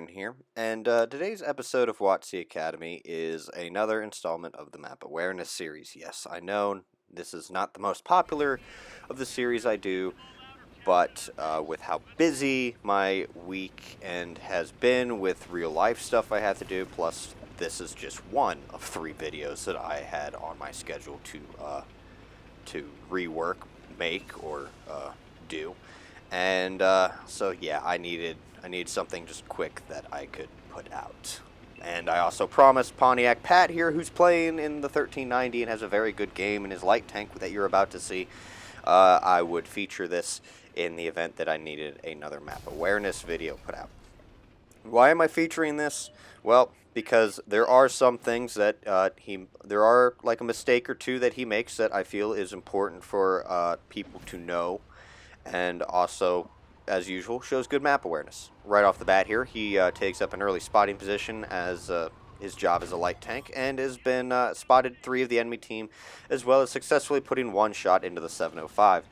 here, and today's episode of WotC Academy is another installment of the Map Awareness series. Yes, I know this is not the most popular of the series I do, but with how busy my weekend has been with real life stuff I have to do, plus this is just one of 3 videos that I had on my schedule to rework, make, or do. And so yeah, I need something just quick that I could put out. And I also promised Pontiac Pat here, who's playing in the 1390 and has a very good game in his light tank that you're about to see, I would feature this in the event that I needed another map awareness video put out. Why am I featuring this? Well, because there are some things that there are like a mistake or two that he makes that I feel is important for people to know, and also, as usual, shows good map awareness. Right off the bat here, he takes up an early spotting position as his job as a light tank, and has been spotted 3 of the enemy team, as well as successfully putting 1 shot into the 705.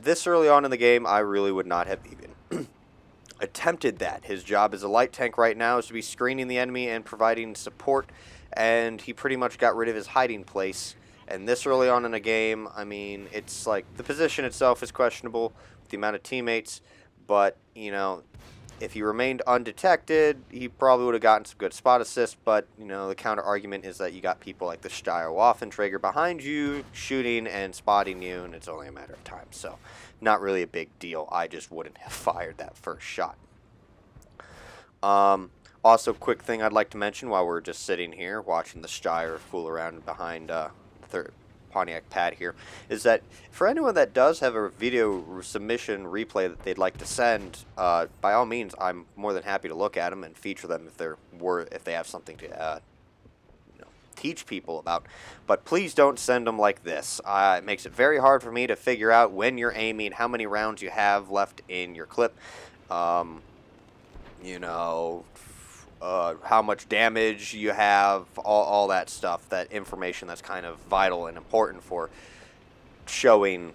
This early on in the game, I really would not have even attempted that. His job as a light tank right now is to be screening the enemy and providing support, and he pretty much got rid of his hiding place. And this early on in a game, I mean, it's like the position itself is questionable with the amount of teammates, but, you know, if he remained undetected, he probably would have gotten some good spot assists, but, you know, the counter argument is that you got people like the Steyr Waffenträger behind you, shooting and spotting you, and it's only a matter of time. So, not really a big deal. I just wouldn't have fired that first shot. Also, quick thing I'd like to mention while we're just sitting here watching the Steyr fool around behind Pontiac Pat here, is that for anyone that does have a video submission replay that they'd like to send, by all means, I'm more than happy to look at them and feature them if they have something to teach people about. But please don't send them like this. It makes it very hard for me to figure out when you're aiming, how many rounds you have left in your clip. How much damage you have, all that stuff, that information that's kind of vital and important for showing,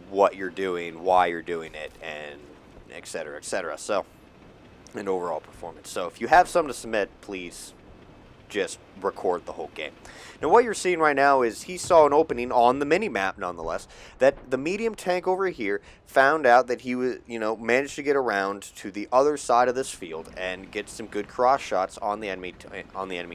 what you're doing, why you're doing it, and et cetera, etc. So, and overall performance. So if you have something to submit, please just record the whole game. Now what you're seeing right now is he saw an opening on the mini-map, nonetheless, that the medium tank over here found out that he was, managed to get around to the other side of this field and get some good cross shots on the enemy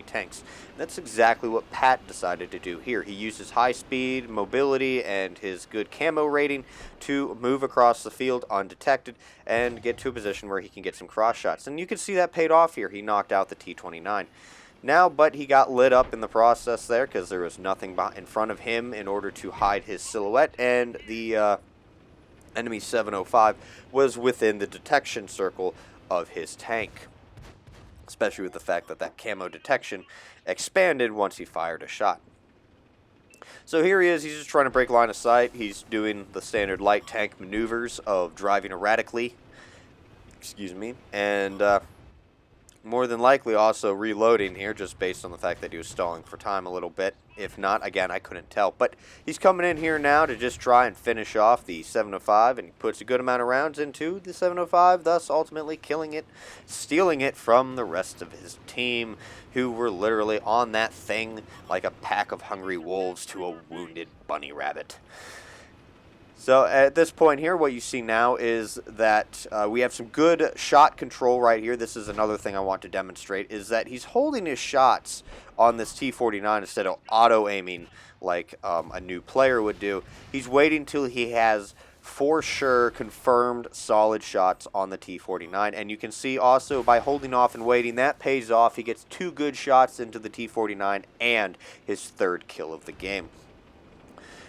tanks. And that's exactly what Pat decided to do here. He used his high speed, mobility, and his good camo rating to move across the field undetected and get to a position where he can get some cross shots. And you can see that paid off here. He knocked out the T-29. Now, but he got lit up in the process there because there was nothing in front of him in order to hide his silhouette, and the enemy 705 was within the detection circle of his tank, especially with the fact that that camo detection expanded once he fired a shot. So here he is, he's just trying to break line of sight. He's doing the standard light tank maneuvers of driving erratically, and more than likely also reloading here, just based on the fact that he was stalling for time a little bit. If not, again, I couldn't tell. But he's coming in here now to just try and finish off the 705, and he puts a good amount of rounds into the 705, thus ultimately killing it, stealing it from the rest of his team, who were literally on that thing like a pack of hungry wolves to a wounded bunny rabbit. So at this point here, what you see now is that we have some good shot control right here. This is another thing I want to demonstrate, is that he's holding his shots on this T-49 instead of auto-aiming like a new player would do. He's waiting till he has for sure confirmed solid shots on the T-49. And you can see also by holding off and waiting, that pays off. He gets 2 good shots into the T-49 and his 3rd kill of the game.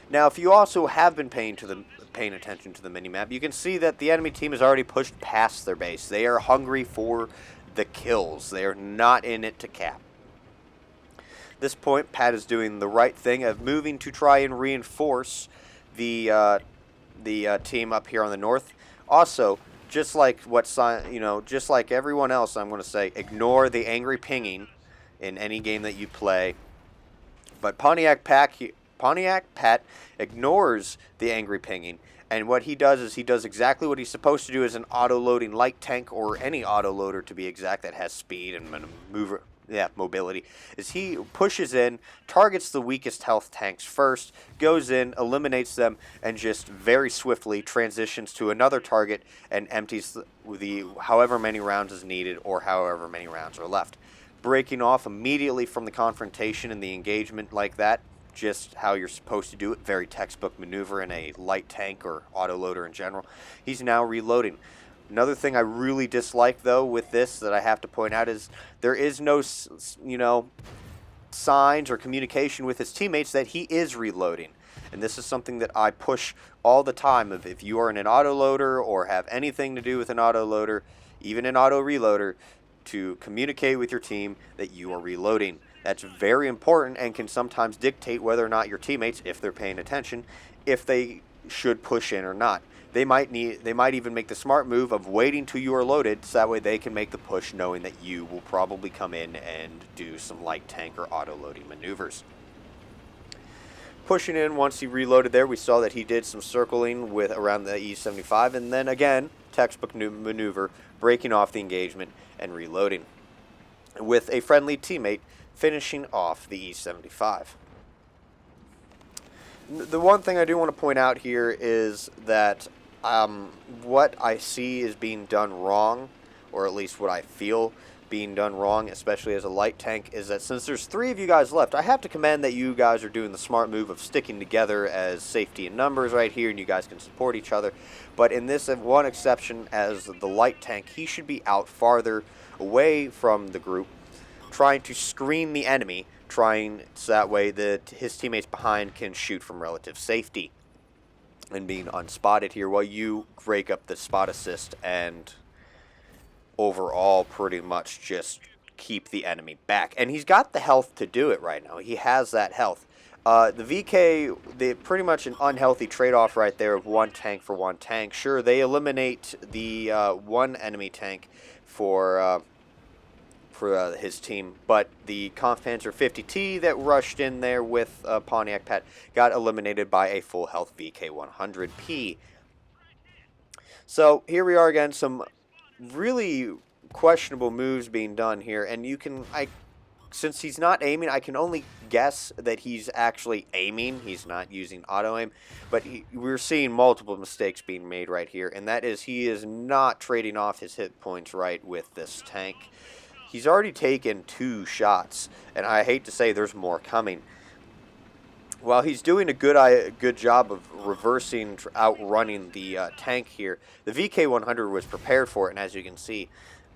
Now, if you also have been paying attention to the minimap, you can see that the enemy team has already pushed past their base. They are hungry for the kills. They are not in it to cap. At this point, Pat is doing the right thing of moving to try and reinforce the team up here on the north. Also, just like just like everyone else, I'm going to say, ignore the angry pinging in any game that you play. But Pontiac Pat ignores the angry pinging And what he does is he does exactly what he's supposed to do as an auto-loading light tank, or any auto-loader to be exact, that has speed and mobility, is he pushes in, targets the weakest health tanks first, goes in, eliminates them, and just very swiftly transitions to another target and empties the however many rounds is needed, or however many rounds are left. Breaking off immediately from the confrontation and the engagement like that, just how you're supposed to do it, very textbook maneuver in a light tank or autoloader in general. He's now reloading. Another thing I really dislike, though, with this that I have to point out is there is no, signs or communication with his teammates that he is reloading. And this is something that I push all the time. If you are in an autoloader or have anything to do with an autoloader, even an auto reloader, to communicate with your team that you are reloading. That's very important and can sometimes dictate whether or not your teammates, if they're paying attention, if they should push in or not. They might even make the smart move of waiting till you are loaded, so that way they can make the push knowing that you will probably come in and do some light tank or auto loading maneuvers. Pushing in, once he reloaded there, we saw that he did some circling with around the E75, and then again, textbook maneuver, breaking off the engagement and reloading, with a friendly teammate finishing off the E75. The one thing I do want to point out here is that what I see is being done wrong, or at least what I feel being done wrong, especially as a light tank, is that since there's 3 of you guys left, I have to commend that you guys are doing the smart move of sticking together as safety in numbers right here, and you guys can support each other. But in this one exception, as the light tank, he should be out farther away from the group, trying to screen the enemy, so that way that his teammates behind can shoot from relative safety and being unspotted here, while you break up the spot assist and overall pretty much just keep the enemy back. And he's got the health to do it right now. He has that health. The VK, pretty much an unhealthy trade-off right there of one tank for one tank. Sure, they eliminate the one enemy tank for his team, but the Kampfpanzer 50T that rushed in there with Pontiac Pat got eliminated by a full health VK100P. So here we are again, some really questionable moves being done here, and since he's not aiming, I can only guess that he's actually aiming. He's not using auto aim, but we're seeing multiple mistakes being made right here, and that is he is not trading off his hit points right with this tank. He's already taken 2 shots, and I hate to say there's more coming. While he's doing a good job of reversing, outrunning the tank here, the VK100 was prepared for it, and as you can see,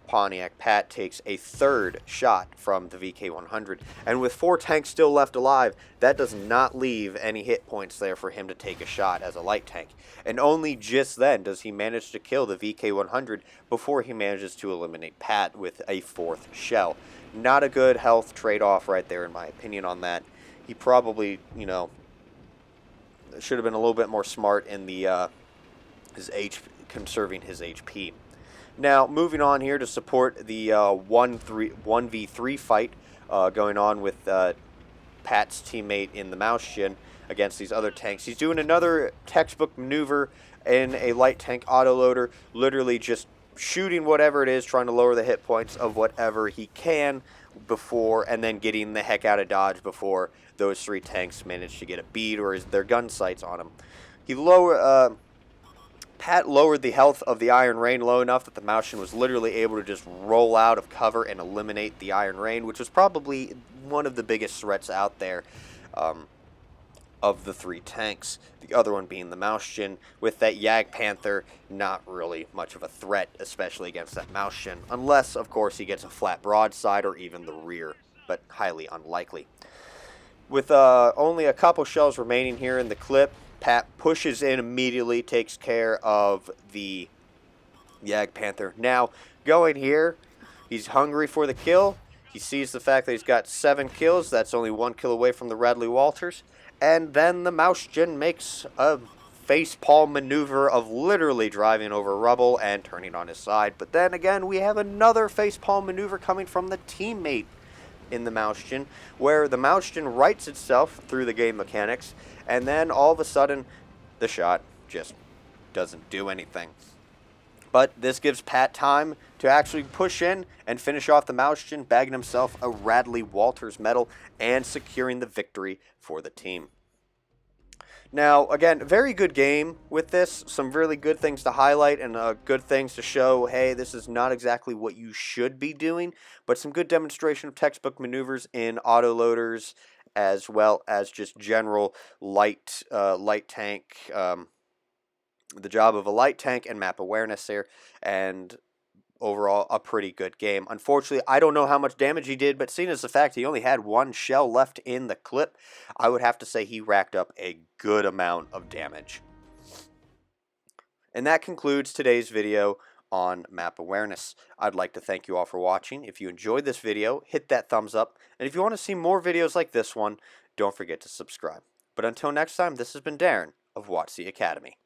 Pontiac Pat takes a 3rd shot from the VK100. And with 4 tanks still left alive, that does not leave any hit points there for him to take a shot as a light tank. And only just then does he manage to kill the VK100 before he manages to eliminate Pat with a 4th shell. Not a good health trade-off right there, in my opinion, on that. He probably, should have been a little bit more smart in the conserving his HP. Now, moving on here to support the 1v3 fight going on with Pat's teammate in the Mauschian against these other tanks. He's doing another textbook maneuver in a light tank autoloader, literally just shooting whatever it is, trying to lower the hit points of whatever he can before, and then getting the heck out of dodge before those 3 tanks manage to get a bead or their gun sights on him. Pat lowered the health of the Iron Rain low enough that the Mauschian was literally able to just roll out of cover and eliminate the Iron Rain, which was probably one of the biggest threats out there of the 3 tanks. The other one being the Mauschian, with that Jagdpanther not really much of a threat, especially against that Mauschian, unless, of course, he gets a flat broadside or even the rear, but highly unlikely. With only a couple shells remaining here in the clip, Pat pushes in immediately, takes care of the Jagdpanther. Now, going here, he's hungry for the kill. He sees the fact that he's got 7 kills. That's only 1 kill away from the Radley Walters. And then the Mauschian makes a facepalm maneuver of literally driving over rubble and turning on his side. But then again, we have another facepalm maneuver coming from the teammate in the Mauschian, where the Mauschian rights itself through the game mechanics, and then all of a sudden the shot just doesn't do anything. But this gives Pat time to actually push in and finish off the Maustian, bagging himself a Radley Walters medal and securing the victory for the team. Now, again, very good game with this. Some really good things to highlight and good things to show, hey, this is not exactly what you should be doing, but some good demonstration of textbook maneuvers in autoloaders as well as just general light tank, the job of a light tank and map awareness there, and overall a pretty good game. Unfortunately, I don't know how much damage he did, but seeing as the fact he only had one shell left in the clip, I would have to say he racked up a good amount of damage. And that concludes today's video on map awareness. I'd like to thank you all for watching. If you enjoyed this video, hit that thumbs up, and if you want to see more videos like this one, don't forget to subscribe. But until next time, this has been Darren of WotC Academy.